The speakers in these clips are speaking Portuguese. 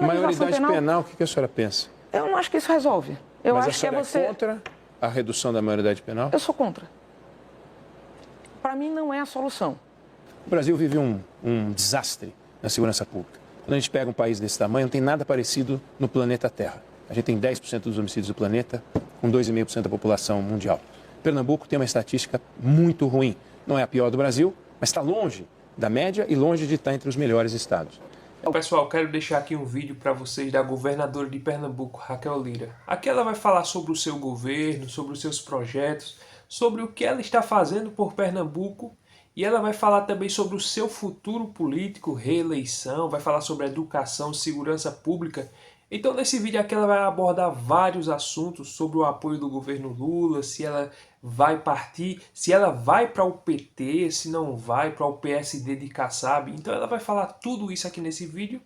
Maioridade penal, o que a senhora pensa? Eu não acho que isso resolve. Eu Mas acho que é contra a redução da maioridade penal? Eu sou contra. Para mim, não é a solução. O Brasil vive um desastre na segurança pública. Quando a gente pega um país desse tamanho, não tem nada parecido no planeta Terra. A gente tem 10% dos homicídios do planeta, com 2,5% da população mundial. Pernambuco tem uma estatística muito ruim. Não é a pior do Brasil, mas está longe da média e longe de estar entre os melhores estados. Pessoal, quero deixar aqui um vídeo para vocês da governadora de Pernambuco, Raquel Lira. Aqui ela vai falar sobre o seu governo, sobre os seus projetos, sobre o que ela está fazendo por Pernambuco, e ela vai falar também sobre o seu futuro político, reeleição, vai falar sobre educação, segurança pública. Então nesse vídeo aqui ela vai abordar vários assuntos sobre o apoio do governo Lula, se ela vai partir, se ela vai para o PT, se não vai para o PSD de Kassab. Então ela vai falar tudo isso aqui nesse vídeo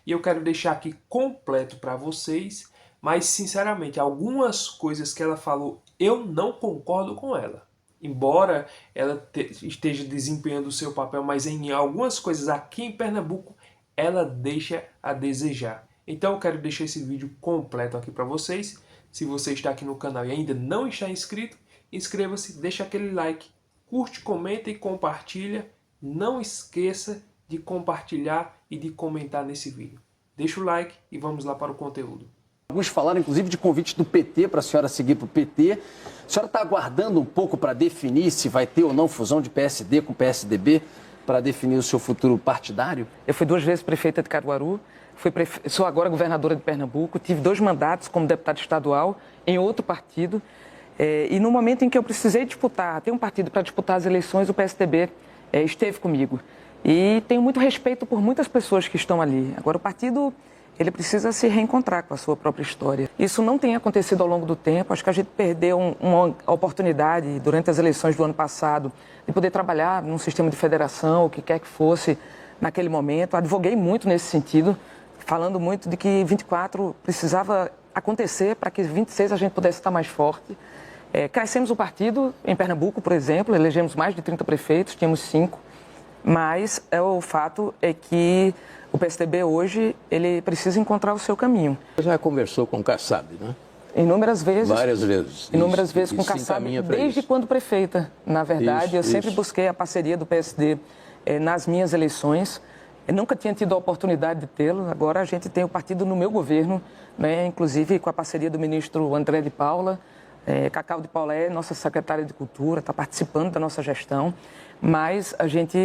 e eu quero deixar aqui completo para vocês, mas sinceramente algumas coisas que ela falou eu não concordo com ela. Embora ela esteja desempenhando o seu papel, mas em algumas coisas aqui em Pernambuco ela deixa a desejar. Então eu quero deixar esse vídeo completo aqui para vocês. Se você está aqui no canal e ainda não está inscrito, inscreva-se, deixa aquele like, curte, comenta e compartilha. Não esqueça de compartilhar e de comentar nesse vídeo. Deixa o like e vamos lá para o conteúdo. Alguns falaram, inclusive, de convite do PT para a senhora seguir para o PT. A senhora está aguardando um pouco para definir se vai ter ou não fusão de PSD com PSDB para definir o seu futuro partidário? Eu fui 2 vezes prefeita de Caruaru, sou agora governadora de Pernambuco, tive 2 mandatos como deputada estadual em outro partido. E no momento em que eu precisei disputar, ter um partido para disputar as eleições, o PSDB esteve comigo. E tenho muito respeito por muitas pessoas que estão ali. Agora, o partido ele precisa se reencontrar com a sua própria história. Isso não tem acontecido ao longo do tempo. Acho que a gente perdeu uma oportunidade durante as eleições do ano passado de poder trabalhar num sistema de federação, o que quer que fosse naquele momento. Advoguei muito nesse sentido, falando muito de que 24 precisava acontecer para que 26 a gente pudesse estar mais forte. Crescemos o partido em Pernambuco, por exemplo, elegemos mais de 30 prefeitos, tínhamos 5, mas o fato é que o PSDB hoje ele precisa encontrar o seu caminho. Você já conversou com o Kassab, né? Inúmeras vezes. Várias vezes. Inúmeras vezes com o Kassab, desde quando prefeita. Na verdade, eu sempre busquei a parceria do PSD nas minhas eleições. Eu nunca tinha tido a oportunidade de tê-lo. Agora a gente tem o partido no meu governo, né? Inclusive com a parceria do ministro André de Paula. Cacau de Paula é nossa secretária de Cultura, está participando da nossa gestão. Mas a gente,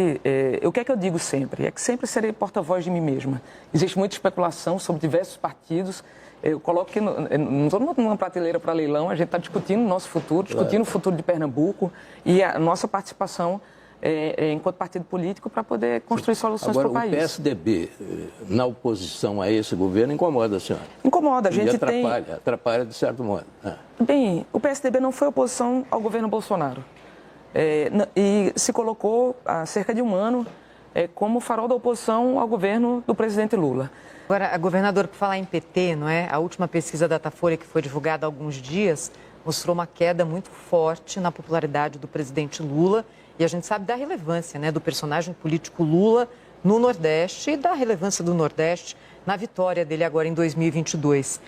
o que é que eu digo sempre? É que sempre serei porta-voz de mim mesma. Existe muita especulação sobre diversos partidos. Eu coloco que não estou numa prateleira para leilão, a gente está discutindo o nosso futuro, discutindo o futuro de Pernambuco e a nossa participação enquanto partido político para poder construir soluções para o país. Agora, o PSDB, na oposição a esse governo, incomoda a senhora? Incomoda. A gente atrapalha de certo modo. Bem, o PSDB não foi oposição ao governo Bolsonaro. E se colocou há cerca de um ano como farol da oposição ao governo do presidente Lula. Agora, a governadora, por falar em PT, não é? A última pesquisa da Datafolha, que foi divulgada há alguns dias, mostrou uma queda muito forte na popularidade do presidente Lula. E a gente sabe da relevância, né, do personagem político Lula no Nordeste e da relevância do Nordeste na vitória dele agora em 2022.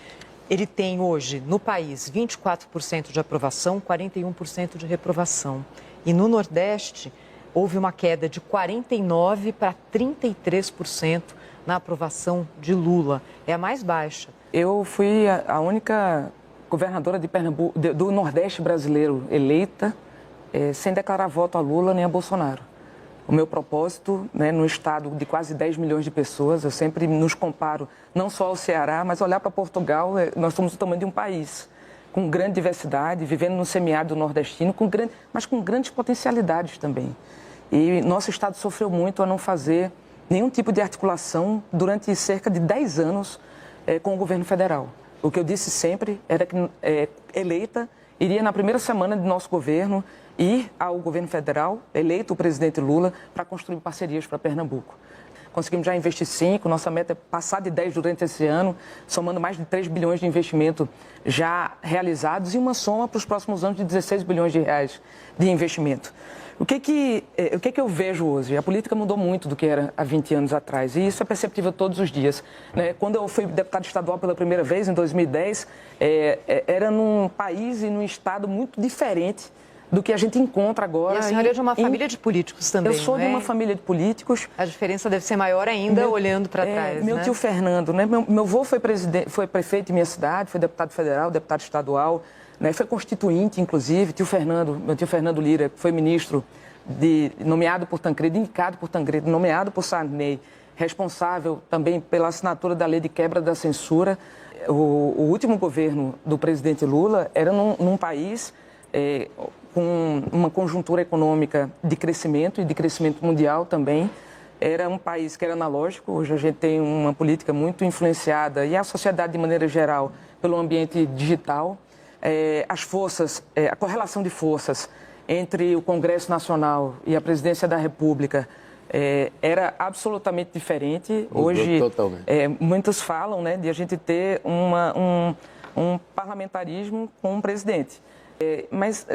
Ele tem hoje, no país, 24% de aprovação, 41% de reprovação. E no Nordeste, houve uma queda de 49% para 33% na aprovação de Lula. É a mais baixa. Eu fui a única governadora de Pernambuco, do Nordeste brasileiro eleita, sem declarar voto a Lula nem a Bolsonaro. O meu propósito, né, no estado de quase 10 milhões de pessoas, eu sempre nos comparo não só ao Ceará, mas olhar para Portugal, nós somos o tamanho de um país, com grande diversidade, vivendo no semiárido nordestino, mas com grandes potencialidades também. E nosso estado sofreu muito a não fazer nenhum tipo de articulação durante cerca de 10 anos com o governo federal. O que eu disse sempre era que, eleita, iria na primeira semana de nosso governo ir ao governo federal, eleito o presidente Lula, para construir parcerias para Pernambuco. Conseguimos já investir 5, nossa meta é passar de 10 durante esse ano, somando mais de 3 bilhões de investimento já realizados e uma soma para os próximos anos de 16 bilhões de reais de investimento. O que eu vejo hoje? A política mudou muito do que era há 20 anos atrás, e isso é perceptível todos os dias, né? Quando eu fui deputado estadual pela primeira vez, em 2010, era num país e num estado muito diferente do que a gente encontra agora. E a senhora é de uma família de políticos também, Eu sou não de é? uma família de políticos. A diferença deve ser maior ainda olhando para trás, Meu né? tio Fernando, né? Meu avô foi prefeito de minha cidade, foi deputado federal, deputado estadual, né? Foi constituinte, inclusive. Meu tio Fernando Lira, que foi ministro nomeado por Tancredo, indicado por Tancredo, nomeado por Sarney, responsável também pela assinatura da lei de quebra da censura. O último governo do presidente Lula era num país com uma conjuntura econômica de crescimento e de crescimento mundial também. Era um país que era analógico. Hoje a gente tem uma política muito influenciada, e a sociedade de maneira geral, pelo ambiente digital. A correlação de forças entre o Congresso Nacional e a Presidência da República era absolutamente diferente. Mudou hoje, totalmente. Muitos falam, né, de a gente ter um parlamentarismo com um presidente. Mas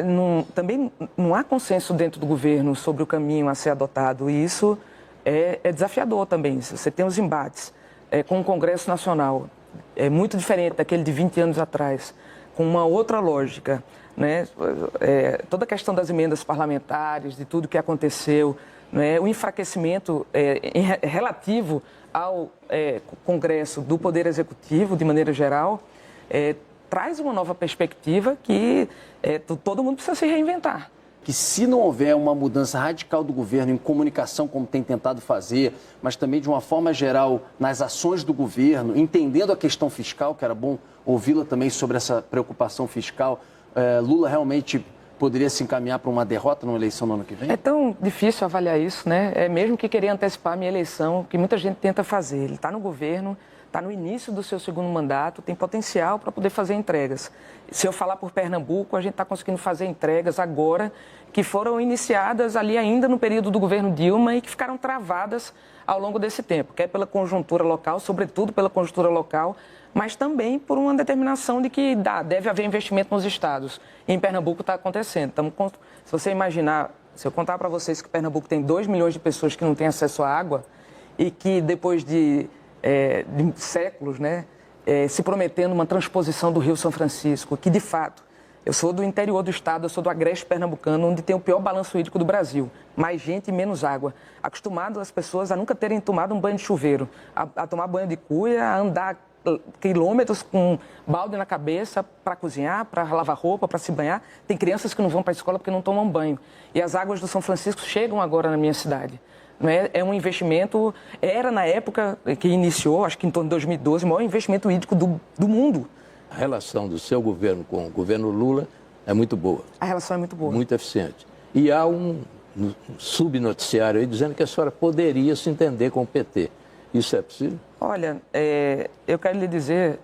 também não há consenso dentro do governo sobre o caminho a ser adotado, e isso é desafiador também. Você tem os embates com o Congresso Nacional, muito diferente daquele de 20 anos atrás, com uma outra lógica, né? Toda a questão das emendas parlamentares, de tudo que aconteceu, né? O enfraquecimento relativo ao Congresso do Poder Executivo, de maneira geral, traz uma nova perspectiva que todo mundo precisa se reinventar. Que se não houver uma mudança radical do governo em comunicação, como tem tentado fazer, mas também de uma forma geral nas ações do governo, entendendo a questão fiscal, que era bom ouvi-la também sobre essa preocupação fiscal, Lula realmente poderia se encaminhar para uma derrota numa eleição no ano que vem? É tão difícil avaliar isso, né? É mesmo que querer antecipar a minha eleição, que muita gente tenta fazer. Ele está no governo, está no início do seu segundo mandato, tem potencial para poder fazer entregas. Se eu falar por Pernambuco, a gente está conseguindo fazer entregas agora que foram iniciadas ali ainda no período do governo Dilma e que ficaram travadas ao longo desse tempo, quer pela conjuntura local, sobretudo pela conjuntura local, mas também por uma determinação de que deve haver investimento nos estados. E em Pernambuco está acontecendo. Se você imaginar, se eu contar para vocês que Pernambuco tem 2 milhões de pessoas que não têm acesso à água e que depois de séculos, né, se prometendo uma transposição do Rio São Francisco, que de fato, eu sou do interior do estado, eu sou do agreste pernambucano, onde tem o pior balanço hídrico do Brasil. Mais gente e menos água. Acostumado as pessoas a nunca terem tomado um banho de chuveiro, a tomar banho de cuia, a andar quilômetros com um balde na cabeça para cozinhar, para lavar roupa, para se banhar. Tem crianças que não vão para a escola porque não tomam banho. E as águas do São Francisco chegam agora na minha cidade. É um investimento, era na época que iniciou, acho que em torno de 2012, o maior investimento hídrico do mundo. A relação do seu governo com o governo Lula é muito boa. A relação é muito boa. Muito eficiente. E há um subnoticiário aí dizendo que a senhora poderia se entender com o PT. Isso é possível? Olha, eu quero lhe dizer...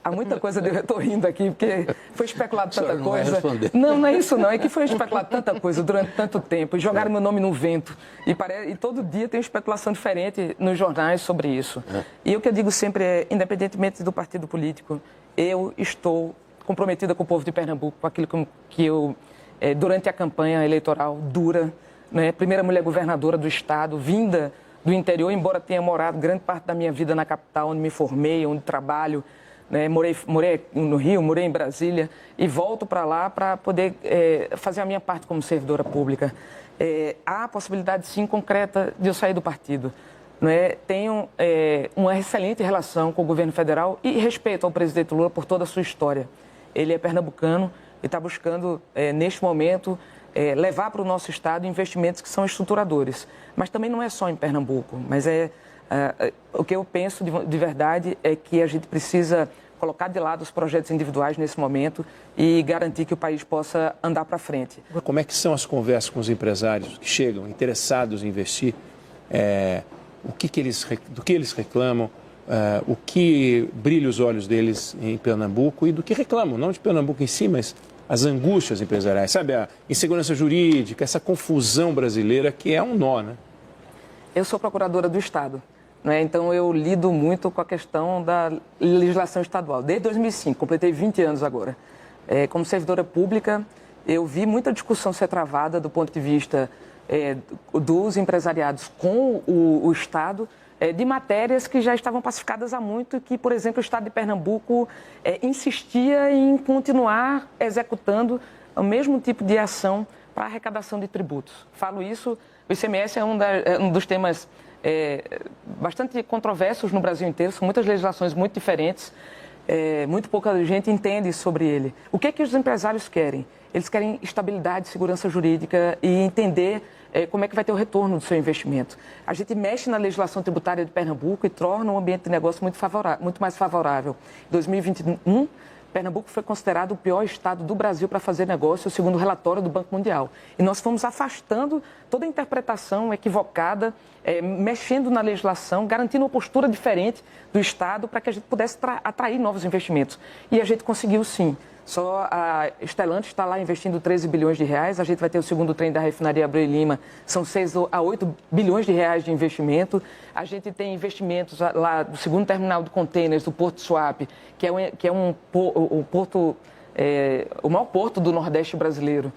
Há muita coisa, eu estou rindo aqui, porque foi especulado tanta coisa. Não é isso não, é que foi especulado tanta coisa durante tanto tempo, e jogaram meu nome no vento. E todo dia tem especulação diferente nos jornais sobre isso. E o que eu digo sempre é, independentemente do partido político, eu estou comprometida com o povo de Pernambuco, com aquilo que eu, durante a campanha eleitoral dura, né, primeira mulher governadora do estado, vinda do interior, embora tenha morado grande parte da minha vida na capital, onde me formei, onde trabalho, né, morei no Rio, morei em Brasília e volto para lá para poder fazer a minha parte como servidora pública. Há a possibilidade, sim, concreta de eu sair do partido. Né? Tenho uma excelente relação com o governo federal e respeito ao presidente Lula por toda a sua história. Ele é pernambucano e está buscando, neste momento, levar para o nosso estado investimentos que são estruturadores. Mas também não é só em Pernambuco, mas o que eu penso de verdade é que a gente precisa colocar de lado os projetos individuais nesse momento e garantir que o país possa andar para frente. Como é que são as conversas com os empresários que chegam interessados em investir? Do que eles reclamam? O que brilha os olhos deles em Pernambuco e do que reclamam, não de Pernambuco em si, mas as angústias empresariais, sabe? A insegurança jurídica, essa confusão brasileira que é um nó, né? Eu sou procuradora do Estado, né? Então eu lido muito com a questão da legislação estadual. Desde 2005, completei 20 anos agora. Como servidora pública, eu vi muita discussão ser travada do ponto de vista dos empresariados com o Estado, de matérias que já estavam pacificadas há muito e que, por exemplo, o Estado de Pernambuco insistia em continuar executando o mesmo tipo de ação para arrecadação de tributos. Falo isso, o ICMS é um dos temas bastante controversos no Brasil inteiro, são muitas legislações muito diferentes, muito pouca gente entende sobre ele. O que é que os empresários querem? Eles querem estabilidade, segurança jurídica e entender como é que vai ter o retorno do seu investimento. A gente mexe na legislação tributária de Pernambuco e torna um ambiente de negócio muito mais favorável. Em 2021, Pernambuco foi considerado o pior estado do Brasil para fazer negócio, segundo o relatório do Banco Mundial. E nós fomos afastando toda a interpretação equivocada, mexendo na legislação, garantindo uma postura diferente do Estado para que a gente pudesse atrair novos investimentos. E a gente conseguiu, sim. Só a Stellantis está lá investindo 13 bilhões de reais. A gente vai ter o segundo trem da refinaria Abreu e Lima, são 6 a 8 bilhões de reais de investimento. A gente tem investimentos lá do segundo terminal de containers do Porto Suape, que é o maior porto do Nordeste brasileiro,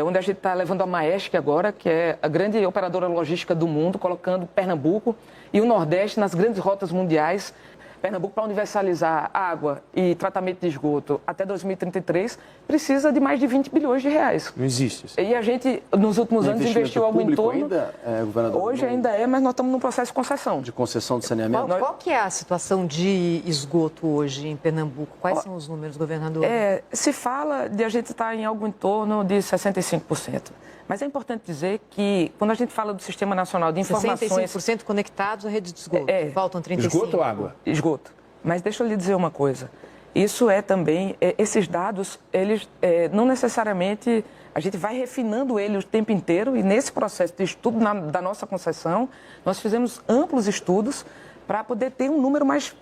onde a gente está levando a Maersk agora, que é a grande operadora logística do mundo, colocando Pernambuco e o Nordeste nas grandes rotas mundiais. Pernambuco, para universalizar água e tratamento de esgoto até 2033, precisa de mais de 20 bilhões de reais. Não existe isso. E a gente, nos últimos anos, investiu algo em torno... Ainda, governador? Hoje ainda mas nós estamos num processo de concessão. De concessão de saneamento? Qual que é a situação de esgoto hoje em Pernambuco? Quais são os números, governador? Se fala de a gente estar em algo em torno de 65%. Mas é importante dizer que, quando a gente fala do Sistema Nacional de Informações... 65% conectados à rede de esgoto. Faltam 35%. Esgoto ou água? Esgoto. Mas deixa eu lhe dizer uma coisa. Isso também... esses dados, eles não necessariamente... A gente vai refinando eles o tempo inteiro e, nesse processo de estudo da nossa concessão, nós fizemos amplos estudos para poder ter um número mais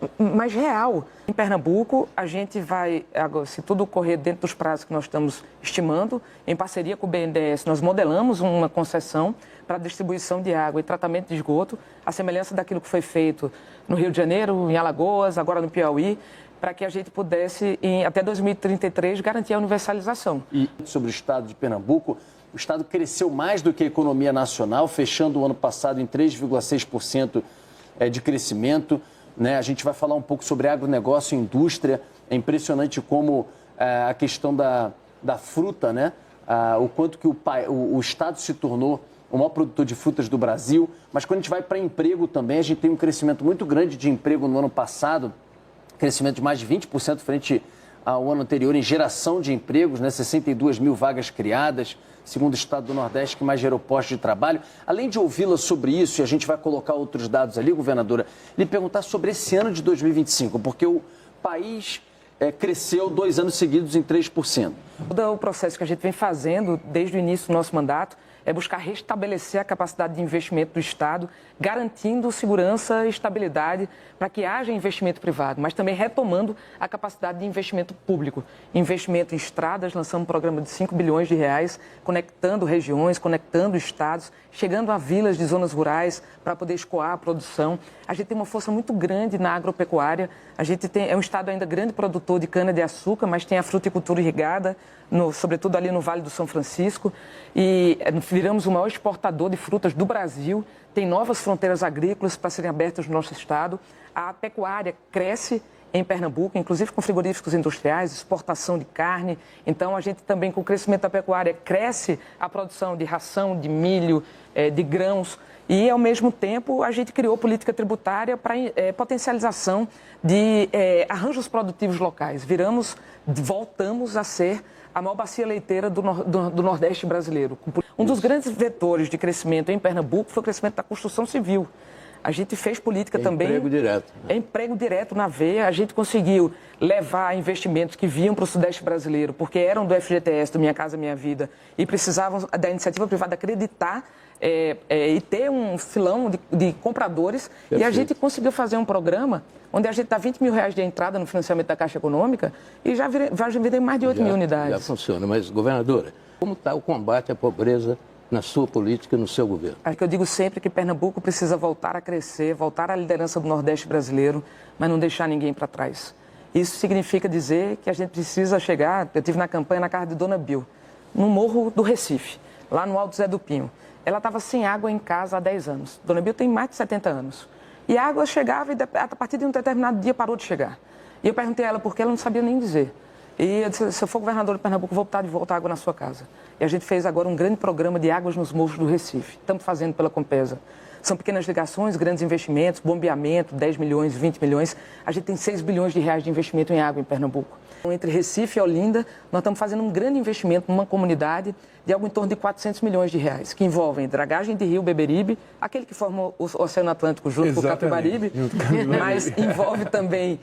real. Em Pernambuco, a gente vai, se tudo correr dentro dos prazos que nós estamos estimando, em parceria com o BNDES, nós modelamos uma concessão para distribuição de água e tratamento de esgoto, a semelhança daquilo que foi feito no Rio de Janeiro, em Alagoas, agora no Piauí, para que a gente pudesse, até 2033, garantir a universalização. E sobre o estado de Pernambuco, o estado cresceu mais do que a economia nacional, fechando o ano passado em 3,6% de crescimento, né? A gente vai falar um pouco sobre agronegócio e indústria. É impressionante como a questão da fruta, né? O quanto que o estado se tornou o maior produtor de frutas do Brasil. Mas quando a gente vai para emprego também, a gente tem um crescimento muito grande de emprego no ano passado, crescimento de mais de 20% frente ao ano anterior em geração de empregos, né? 62 mil vagas criadas, segundo o estado do Nordeste, que mais gerou postos de trabalho. Além de ouvi-la sobre isso, e a gente vai colocar outros dados ali, governadora, lhe perguntar sobre esse ano de 2025, porque o país cresceu 2 anos seguidos em 3%. Todo o processo que a gente vem fazendo desde o início do nosso mandato é buscar restabelecer a capacidade de investimento do Estado, garantindo segurança e estabilidade para que haja investimento privado, mas também retomando a capacidade de investimento público. Investimento em estradas, lançamos um programa de 5 bilhões de reais, conectando regiões, conectando estados, chegando a vilas de zonas rurais para poder escoar a produção. A gente tem uma força muito grande na agropecuária. A gente é um estado ainda grande produtor de cana-de-açúcar, mas tem a fruticultura irrigada, sobretudo ali no Vale do São Francisco. E viramos o maior exportador de frutas do Brasil. Tem novas fronteiras agrícolas para serem abertas no nosso estado. A pecuária cresce em Pernambuco, inclusive com frigoríficos industriais, exportação de carne. Então, a gente também, com o crescimento da pecuária, cresce a produção de ração, de milho, de grãos. E, ao mesmo tempo, a gente criou política tributária para potencialização de arranjos produtivos locais. Voltamos a ser a maior bacia leiteira do Nordeste brasileiro. Um dos grandes vetores de crescimento em Pernambuco foi o crescimento da construção civil. A gente fez política também... Emprego direto. É emprego direto na veia. A gente conseguiu levar investimentos que vinham para o Sudeste brasileiro, porque eram do FGTS, do Minha Casa Minha Vida, e precisavam da iniciativa privada acreditar e ter um filão de compradores. Perfeito. E a gente conseguiu fazer um programa onde a gente dá 20 mil reais de entrada no financiamento da Caixa Econômica e já vendem mais de 8 mil unidades. Já funciona. Mas, governadora, como está o combate à pobreza na sua política, no seu governo? É que eu digo sempre que Pernambuco precisa voltar a crescer, voltar à liderança do Nordeste brasileiro, mas não deixar ninguém para trás. Isso significa dizer que a gente precisa chegar... Eu estive na campanha na casa de Dona Bill. no Morro do Recife, lá no Alto Zé do Pinho. Ela estava sem água em casa há 10 anos. Dona Bill tem mais de 70 anos. E a água chegava e a partir de um determinado dia parou de chegar. E eu perguntei a ela por que ela não sabia nem dizer. E eu disse, se eu for governador de Pernambuco, vou botar de volta água na sua casa. E a gente fez agora um grande programa de águas nos morros do Recife. Estamos fazendo pela Compesa. São pequenas ligações, grandes investimentos, bombeamento, 10 milhões, 20 milhões. A gente tem 6 bilhões de reais de investimento em água em Pernambuco. Entre Recife e Olinda, nós estamos fazendo um grande investimento numa comunidade de algo em torno de 400 milhões de reais, que envolvem dragagem de rio Beberibe, aquele que forma o Oceano Atlântico junto com o Capibaribe, mas envolve também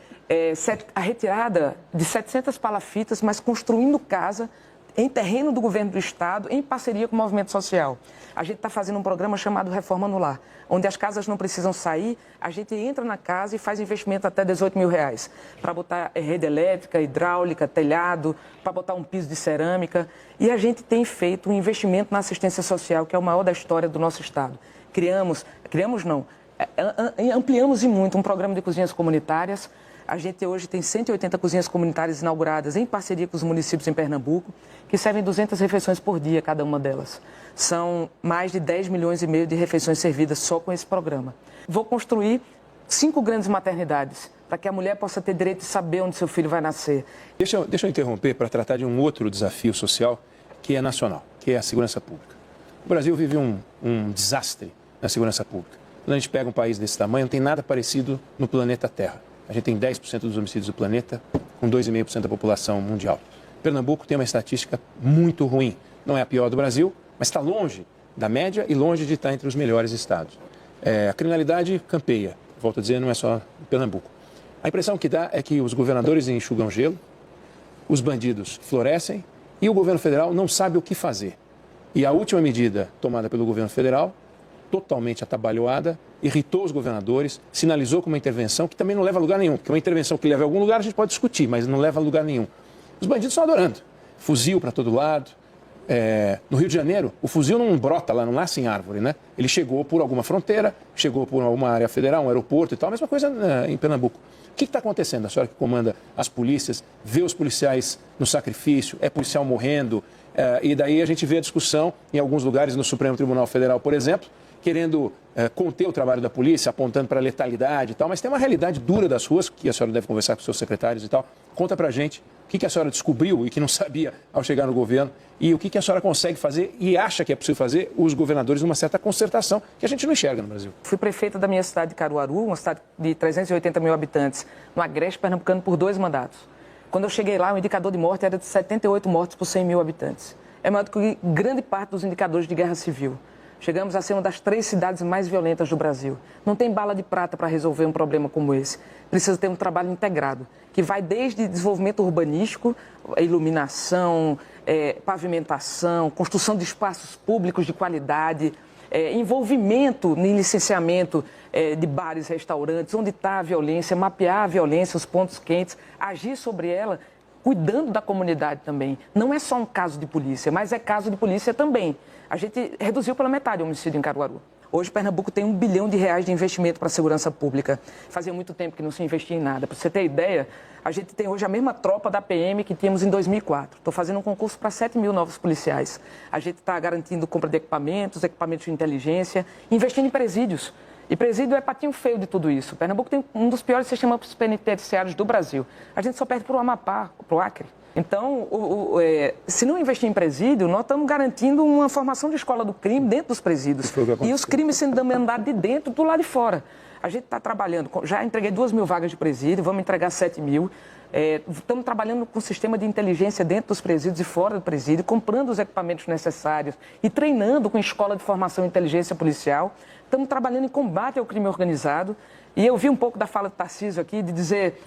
a retirada de 700 palafitas, mas construindo casa em terreno do governo do estado, em parceria com o movimento social. A gente está fazendo um programa chamado Reforma no Lar, onde as casas não precisam sair, a gente entra na casa e faz investimento até 18 mil reais, para botar rede elétrica, hidráulica, telhado, para botar um piso de cerâmica. E a gente tem feito um investimento na assistência social, que é o maior da história do nosso estado. Ampliamos e muito um programa de cozinhas comunitárias. A gente hoje tem 180 cozinhas comunitárias inauguradas em parceria com os municípios em Pernambuco, que servem 200 refeições por dia, cada uma delas. São mais de 10 milhões e meio de refeições servidas só com esse programa. Vou construir 5 grandes maternidades, para que a mulher possa ter direito de saber onde seu filho vai nascer. Deixa eu interromper para tratar de um outro desafio social que é nacional, que é a segurança pública. O Brasil vive um desastre na segurança pública. Quando a gente pega um país desse tamanho, não tem nada parecido no planeta Terra. A gente tem 10% dos homicídios do planeta, com 2,5% da população mundial. Pernambuco tem uma estatística muito ruim. Não é a pior do Brasil, mas está longe da média e longe de estar entre os melhores estados. A criminalidade campeia, volto a dizer, não é só em Pernambuco. A impressão que dá é que os governadores enxugam gelo, os bandidos florescem e o governo federal não sabe o que fazer. E a última medida tomada pelo governo federal, totalmente atabalhoada, irritou os governadores, sinalizou com uma intervenção que também não leva a lugar nenhum, porque uma intervenção que leva a algum lugar a gente pode discutir, mas não leva a lugar nenhum. Os bandidos estão adorando. Fuzil para todo lado. No Rio de Janeiro, o fuzil não brota lá, não nasce em árvore, né? Ele chegou por alguma fronteira, chegou por alguma área federal, um aeroporto e tal, a mesma coisa em Pernambuco. O que está acontecendo? A senhora que comanda as polícias, vê os policiais no sacrifício, é policial morrendo, e daí a gente vê a discussão em alguns lugares no Supremo Tribunal Federal, por exemplo, querendo conter o trabalho da polícia, apontando para a letalidade e tal, mas tem uma realidade dura das ruas, que a senhora deve conversar com seus secretários e tal. Conta para a gente o que a senhora descobriu e que não sabia ao chegar no governo e o que a senhora consegue fazer e acha que é possível fazer os governadores numa certa concertação que a gente não enxerga no Brasil. Fui prefeita da minha cidade de Caruaru, uma cidade de 380 mil habitantes, no Agreste Pernambucano, por 2 mandatos. Quando eu cheguei lá, o indicador de morte era de 78 mortes por 100 mil habitantes. É maior do que grande parte dos indicadores de guerra civil. Chegamos a ser uma das 3 cidades mais violentas do Brasil. Não tem bala de prata para resolver um problema como esse. Precisa ter um trabalho integrado, que vai desde desenvolvimento urbanístico, iluminação, pavimentação, construção de espaços públicos de qualidade, envolvimento em licenciamento de bares, restaurantes, onde está a violência, mapear a violência, os pontos quentes, agir sobre ela, cuidando da comunidade também. Não é só um caso de polícia, mas é caso de polícia também. A gente reduziu pela metade o homicídio em Caruaru. Hoje, Pernambuco tem R$1 bilhão de investimento para a segurança pública. Fazia muito tempo que não se investia em nada. Para você ter ideia, a gente tem hoje a mesma tropa da PM que tínhamos em 2004. Estou fazendo um concurso para 7 mil novos policiais. A gente está garantindo compra de equipamentos de inteligência, investindo em presídios. E presídio é patinho feio de tudo isso. Pernambuco tem um dos piores sistemas penitenciários do Brasil. A gente só perde para o Amapá, para o Acre. Então, se não investir em presídio, nós estamos garantindo uma formação de escola do crime dentro dos presídios. E os crimes sendo demandados de dentro do lado de fora. A gente está trabalhando, já entreguei 2 mil vagas de presídio, vamos entregar 7 mil. Estamos trabalhando com um sistema de inteligência dentro dos presídios e fora do presídio, comprando os equipamentos necessários e treinando com escola de formação em inteligência policial. Estamos trabalhando em combate ao crime organizado. E eu vi um pouco da fala do Tarcísio aqui de dizer,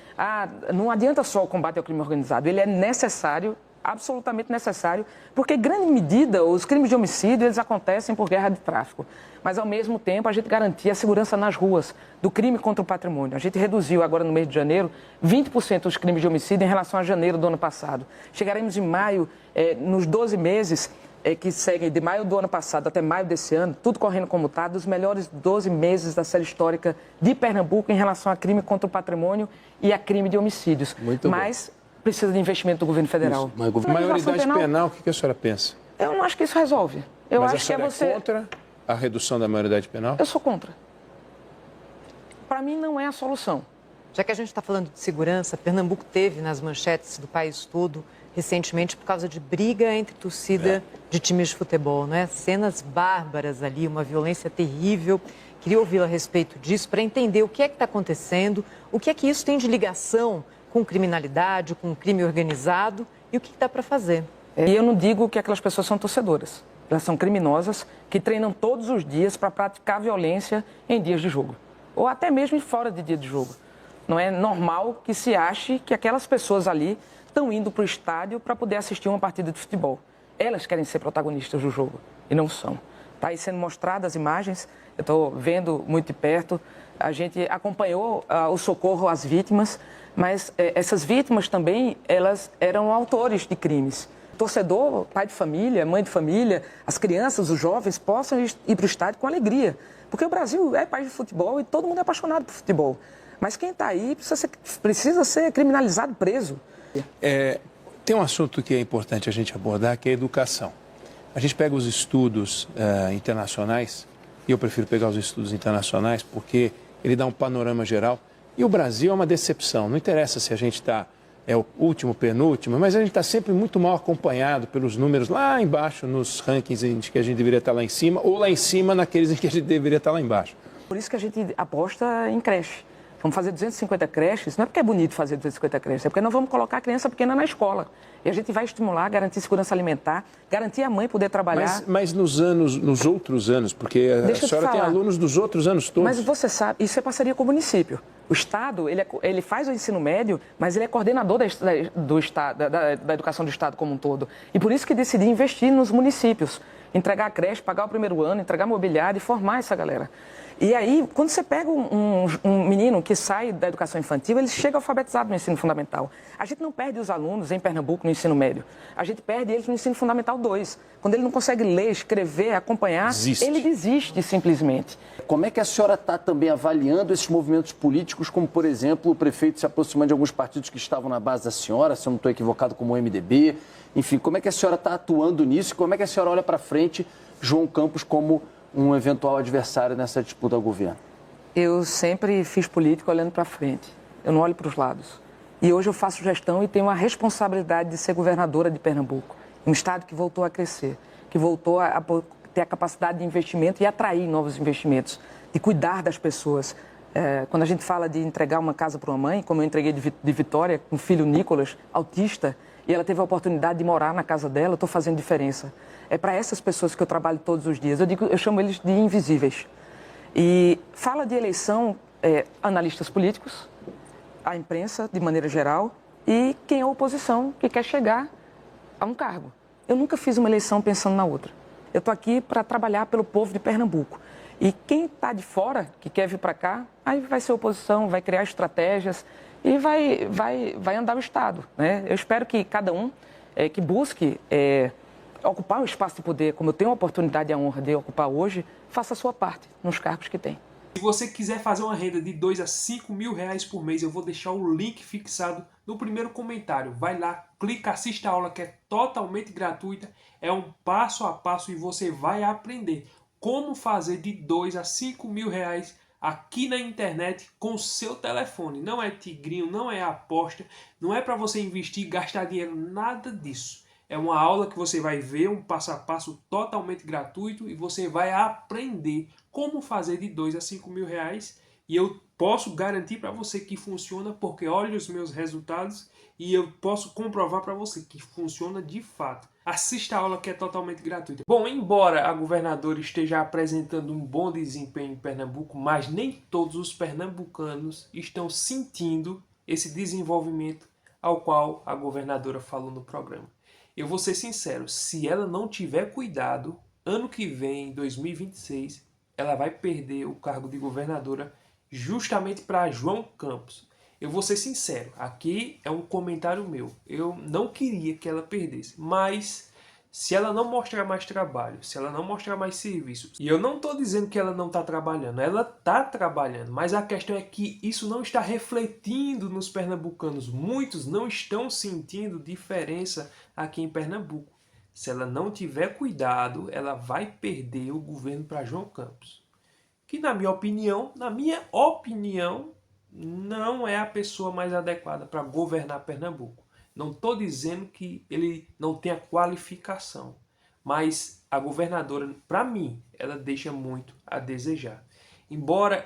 não adianta só o combate ao crime organizado, ele é necessário, absolutamente necessário, porque em grande medida os crimes de homicídio eles acontecem por guerra de tráfico. Mas ao mesmo tempo a gente garantia a segurança nas ruas, do crime contra o patrimônio. A gente reduziu agora no mês de janeiro 20% dos crimes de homicídio em relação a janeiro do ano passado. Chegaremos em maio, nos 12 meses, que seguem de maio do ano passado até maio desse ano, tudo correndo como está, dos melhores 12 meses da série histórica de Pernambuco em relação a crime contra o patrimônio e a crime de homicídios. Muito Mas precisa de investimento do governo federal. Mas Maioridade penal, o que a senhora pensa? Eu não acho que isso resolve. Eu Mas acho que a senhora você... é contra a redução da maioridade penal? Eu sou contra. Para mim, não é a solução. Já que a gente está falando de segurança, Pernambuco teve nas manchetes do país todo recentemente por causa de briga entre torcida de times de futebol, não é? Cenas bárbaras ali, uma violência terrível. Queria ouvi-la a respeito disso para entender o que é que está acontecendo, o que é que isso tem de ligação com criminalidade, com crime organizado e o que dá para fazer. E eu não digo que aquelas pessoas são torcedoras. Elas são criminosas que treinam todos os dias para praticar violência em dias de jogo. Ou até mesmo fora de dia de jogo. Não é normal que se ache que aquelas pessoas ali estão indo para o estádio para poder assistir uma partida de futebol. Elas querem ser protagonistas do jogo e não são. Está aí sendo mostradas as imagens, eu estou vendo muito de perto. A gente acompanhou o socorro às vítimas, mas essas vítimas também, elas eram autores de crimes. Torcedor, pai de família, mãe de família, as crianças, os jovens possam ir para o estádio com alegria. Porque o Brasil é país de futebol e todo mundo é apaixonado por futebol. Mas quem está aí precisa ser criminalizado, preso. Tem um assunto que é importante a gente abordar, que é a educação. A gente pega os estudos internacionais, e eu prefiro pegar os estudos internacionais porque ele dá um panorama geral. E o Brasil é uma decepção. Não interessa se a gente é o último, penúltimo, mas a gente está sempre muito mal acompanhado pelos números lá embaixo, nos rankings em que a gente deveria estar lá em cima, ou lá em cima naqueles em que a gente deveria estar lá embaixo. Por isso que a gente aposta em creche. Vamos fazer 250 creches, não é porque é bonito fazer 250 creches, é porque nós vamos colocar a criança pequena na escola. E a gente vai estimular, garantir segurança alimentar, garantir a mãe poder trabalhar. Mas nos outros anos, porque a senhora tem alunos dos outros anos todos. Mas você sabe, isso é parceria com o município. O Estado, ele faz o ensino médio, mas ele é coordenador da educação do Estado como um todo. E por isso que decidi investir nos municípios. Entregar a creche, pagar o primeiro ano, entregar mobiliário e formar essa galera. E aí, quando você pega um menino que sai da educação infantil, ele chega alfabetizado no ensino fundamental. A gente não perde os alunos em Pernambuco no ensino médio. A gente perde eles no ensino fundamental 2. Quando ele não consegue ler, escrever, acompanhar, ele desiste simplesmente. Como é que a senhora está também avaliando esses movimentos políticos, como, por exemplo, o prefeito se aproximando de alguns partidos que estavam na base da senhora, se eu não estou equivocado, como o MDB? Enfim, como é que a senhora está atuando nisso e como é que a senhora olha para frente João Campos como um eventual adversário nessa disputa ao governo? Eu sempre fiz política olhando para frente. Eu não olho para os lados. E hoje eu faço gestão e tenho a responsabilidade de ser governadora de Pernambuco. Um estado que voltou a crescer, que voltou a ter a capacidade de investimento e atrair novos investimentos, de cuidar das pessoas. Quando a gente fala de entregar uma casa para uma mãe, como eu entreguei de Vitória, com o filho Nicolas, autista, e ela teve a oportunidade de morar na casa dela, eu estou fazendo diferença. É para essas pessoas que eu trabalho todos os dias. Eu chamo eles de invisíveis. E fala de eleição, analistas políticos, a imprensa, de maneira geral, e quem é a oposição que quer chegar a um cargo. Eu nunca fiz uma eleição pensando na outra. Eu estou aqui para trabalhar pelo povo de Pernambuco. E quem está de fora, que quer vir para cá, aí vai ser oposição, vai criar estratégias e vai andar o Estado, né? Eu espero que cada um que busque ocupar um espaço de poder, como eu tenho a oportunidade e a honra de ocupar hoje, faça a sua parte nos cargos que tem. Se você quiser fazer uma renda de 2 a 5 mil reais por mês, eu vou deixar o link fixado no primeiro comentário. Vai lá, clica, assista a aula que é totalmente gratuita, é um passo a passo e você vai aprender como fazer de 2 a 5 mil reais aqui na internet com o seu telefone. Não é tigrinho, não é aposta, não é para você investir, gastar dinheiro, nada disso. É uma aula que você vai ver, um passo a passo totalmente gratuito e você vai aprender como fazer de 2 a 5 mil reais. E eu posso garantir para você que funciona, porque olha os meus resultados e eu posso comprovar para você que funciona de fato. Assista a aula que é totalmente gratuita. Bom, embora a governadora esteja apresentando um bom desempenho em Pernambuco, mas nem todos os pernambucanos estão sentindo esse desenvolvimento ao qual a governadora falou no programa. Eu vou ser sincero, se ela não tiver cuidado, ano que vem, em 2026, ela vai perder o cargo de governadora justamente para João Campos. Eu vou ser sincero, aqui é um comentário meu. Eu não queria que ela perdesse, mas Se ela não mostrar mais trabalho, se ela não mostrar mais serviços, e eu não estou dizendo que ela não está trabalhando, ela está trabalhando, mas a questão é que isso não está refletindo nos pernambucanos. Muitos não estão sentindo diferença aqui em Pernambuco. Se ela não tiver cuidado, ela vai perder o governo para João Campos. Que na minha opinião, não é a pessoa mais adequada para governar Pernambuco. Não estou dizendo que ele não tenha qualificação, mas a governadora, para mim, ela deixa muito a desejar. Embora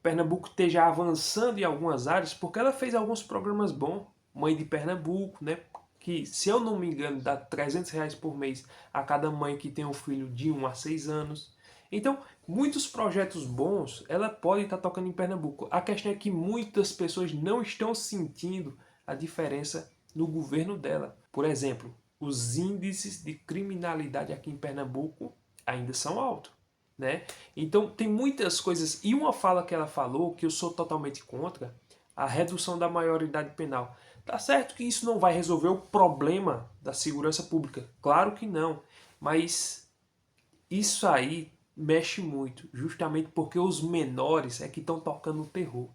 Pernambuco esteja avançando em algumas áreas, porque ela fez alguns programas bons, Mãe de Pernambuco, né? Que, se eu não me engano, dá R$300 por mês a cada mãe que tem um filho de 1 a 6 anos. Então, muitos projetos bons, ela pode estar tocando em Pernambuco. A questão é que muitas pessoas não estão sentindo a diferença no governo dela. Por exemplo, os índices de criminalidade aqui em Pernambuco ainda são altos, né? Então tem muitas coisas, e uma fala que ela falou, que eu sou totalmente contra, a redução da maioridade penal. Tá certo que isso não vai resolver o problema da segurança pública, claro que não, mas isso aí mexe muito, justamente porque os menores é que estão tocando o terror.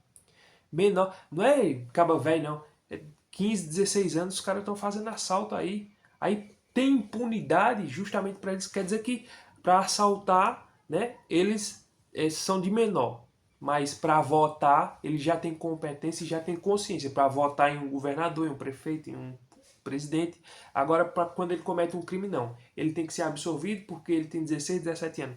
Menor, não é caba velho não, é 15, 16 anos, os caras estão fazendo assalto aí. Aí tem impunidade justamente para eles. Quer dizer que para assaltar, né, eles são de menor. Mas para votar, eles já têm competência e já têm consciência. Para votar em um governador, em um prefeito, em um presidente. Agora, quando ele comete um crime, não. Ele tem que ser absolvido porque ele tem 16, 17 anos.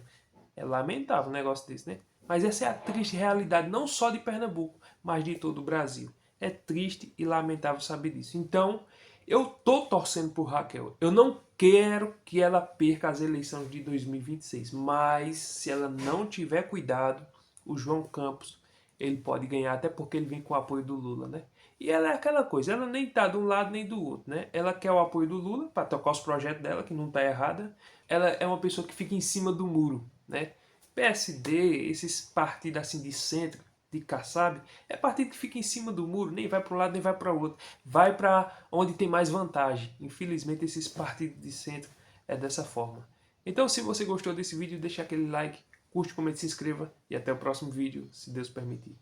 É lamentável um negócio desse, né? Mas essa é a triste realidade, não só de Pernambuco, mas de todo o Brasil. É triste e lamentável saber disso. Então, eu tô torcendo por Raquel. Eu não quero que ela perca as eleições de 2026. Mas, se ela não tiver cuidado, o João Campos, ele pode ganhar, até porque ele vem com o apoio do Lula, né? E ela é aquela coisa, ela nem tá de um lado nem do outro, né? Ela quer o apoio do Lula para tocar os projetos dela, que não tá errada. Ela é uma pessoa que fica em cima do muro, né? PSD, esses partidos assim de centro, de Kassab, é partido que fica em cima do muro, nem vai para um lado nem vai para o outro. Vai para onde tem mais vantagem. Infelizmente, esses partidos de centro é dessa forma. Então, se você gostou desse vídeo, deixa aquele like, curte, comente, se inscreva e até o próximo vídeo, se Deus permitir.